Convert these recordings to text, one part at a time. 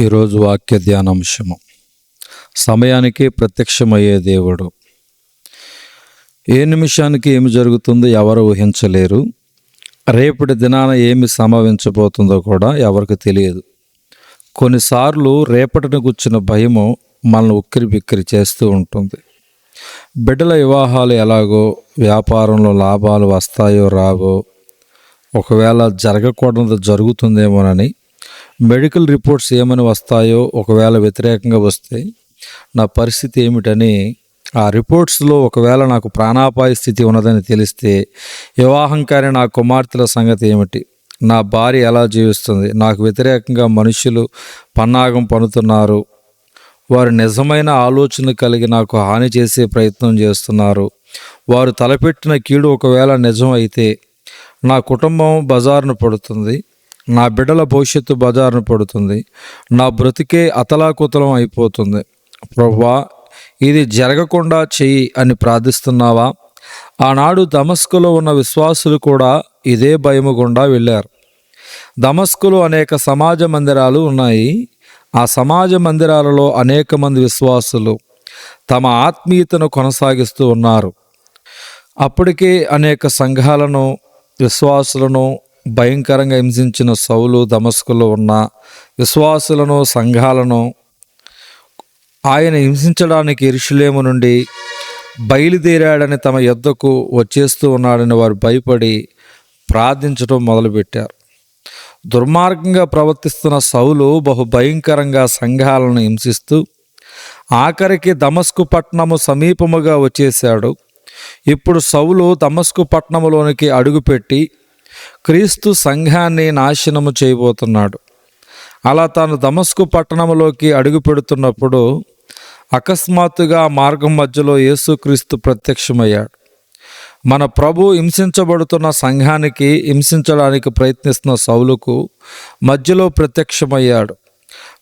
ఈరోజు వాక్య ధ్యానాంశము. సమయానికి ప్రత్యక్షమయ్యే దేవుడు. ఏ నిమిషానికి ఏమి జరుగుతుందో ఎవరు ఊహించలేరు. రేపటి దినాన ఏమి సంభవించబోతుందో కూడా ఎవరికి తెలియదు. కొన్నిసార్లు రేపటిని గుర్చిన భయము మనల్ని ఉక్కిరి బిక్కిరి చేస్తూ ఉంటుంది. బిడ్డల వివాహాలు ఎలాగో, వ్యాపారంలో లాభాలు వస్తాయో రావో, ఒకవేళ జరగకూడదు జరుగుతుందేమోనని, మెడికల్ రిపోర్ట్స్ ఏమని వస్తాయో, ఒకవేళ వ్యతిరేకంగా వస్తే నా పరిస్థితి ఏమిటని, ఆ రిపోర్ట్స్లో ఒకవేళ నాకు ప్రాణాపాయ స్థితి ఉన్నదని తెలిస్తే వివాహం కాని నా కుమార్తెల సంగతి ఏమిటి, నా భార్య ఎలా జీవిస్తుంది, నాకు వ్యతిరేకంగా మనుషులు పన్నాగం పన్నుతున్నారు, వారు నిజమైన ఆలోచన కలిగి నాకు హాని చేసే ప్రయత్నం చేస్తున్నారు, వారు తలపెట్టిన కీడు ఒకవేళ నిజం అయితే నా కుటుంబం బజారును పడుతుంది, నా బిడ్డల భవిష్యత్తు బజారును పడుతుంది, నా బ్రతికే అతలాకుతలం అయిపోతుంది. ప్రభువా, ఇది జరగకుండా చెయ్యి అని ప్రార్థిస్తున్నావా? ఆనాడు దమస్కులో ఉన్న విశ్వాసులు కూడా ఇదే భయము గుండా వెళ్ళారు. దమస్కులో అనేక సమాజ మందిరాలు ఉన్నాయి. ఆ సమాజ మందిరాలలో అనేక మంది విశ్వాసులు తమ ఆత్మీయతను కొనసాగిస్తూ ఉన్నారు. అప్పటికే అనేక సంఘాలను, విశ్వాసులను భయంకరంగా హింసించిన సౌలు దమస్కులో ఉన్న విశ్వాసులను, సంఘాలను ఆయన హింసించడానికి యెరూషలేము నుండి బయలుదేరాడని, తమ యొద్దకు వచ్చేస్తూ ఉన్నాడని వారు భయపడి ప్రార్థించడం మొదలుపెట్టారు. దుర్మార్గంగా ప్రవర్తిస్తున్న సౌలు బహు భయంకరంగా సంఘాలను హింసిస్తూ ఆఖరికి దమస్కు పట్టణము సమీపముగా వచ్చేశాడు. ఇప్పుడు సౌలు దమస్కు పట్టణములోనికి అడుగుపెట్టి క్రీస్తు సంఘాన్ని నాశనము చేయబోతున్నాడు. అలా తాను దమస్కు పట్టణంలోకి అడుగు పెడుతున్నప్పుడు అకస్మాత్తుగా మార్గం మధ్యలో యేసుక్రీస్తు ప్రత్యక్షమయ్యాడు. మన ప్రభు హింసించబడుతున్న సంఘానికి, హింసించడానికి ప్రయత్నిస్తున్న సౌలుకు మధ్యలో ప్రత్యక్షమయ్యాడు.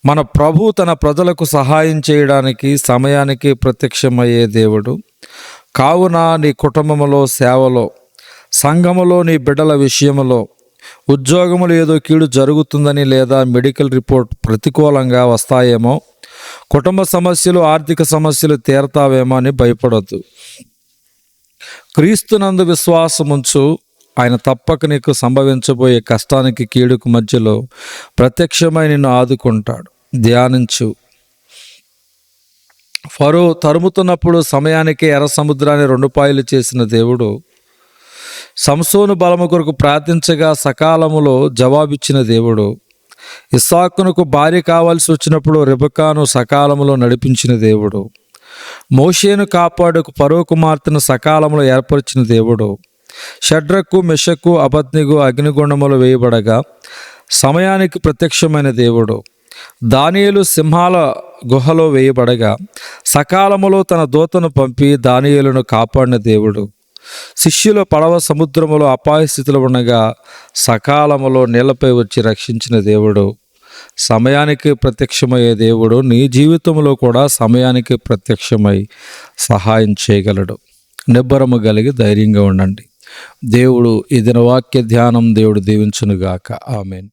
మన ప్రభు తన ప్రజలకు సహాయం చేయడానికి సమయానికి ప్రత్యక్షమయ్యే దేవుడు. కావున నీ కుటుంబంలో, సేవలో, సంఘములో, నీ బిడ్డల విషయంలో, ఉద్యోగములు ఏదో కీడు జరుగుతుందని లేదా మెడికల్ రిపోర్ట్ ప్రతికూలంగా వస్తాయేమో, కుటుంబ సమస్యలు, ఆర్థిక సమస్యలు తీరతావేమో అని భయపడొద్దు. క్రీస్తునందు విశ్వాసముంచు. ఆయన తప్పక నీకు సంభవించబోయే కష్టానికి, కీడుకు మధ్యలో ప్రత్యక్షమై నిన్ను ఆదుకుంటాడు. ధ్యానించు. ఫరో తరుముతున్నప్పుడు సమయానికి ఎర్ర సముద్రాన్ని 2 పాయలు చేసిన దేవుడు, సంసోను బలము కొరకు ప్రార్థించగా సకాలములో జవాబిచ్చిన దేవుడు, ఇస్సాకునకు భార్య కావాల్సి వచ్చినప్పుడు రెబెకాను సకాలములో నడిపించిన దేవుడు, మోషేను కాపాడుకు ఫరో కుమార్తెను సకాలంలో ఏర్పరిచిన దేవుడు, షడ్రకు, మెషకు, అబద్నెగో అగ్నిగుండములు వేయబడగా సమయానికి ప్రత్యక్షమైన దేవుడు, దానియేలు సింహాల గుహలో వేయబడగా సకాలములో తన దూతను పంపి దానియేలును కాపాడిన దేవుడు, శిష్యుల పడవ సముద్రములో అపాయ స్థితిలో ఉండగా సకాలములో నీళ్లపై వచ్చి రక్షించిన దేవుడు, సమయానికి ప్రత్యక్షమయ్యే దేవుడు నీ జీవితంలో కూడా సమయానికి ప్రత్యక్షమై సహాయం చేయగలడు. నిబ్బరము కలిగి ధైర్యంగా ఉండండి. దేవుడు ఈ దిన వాక్య ధ్యానం దేవుడు దీవించునుగాక. ఆమేన్.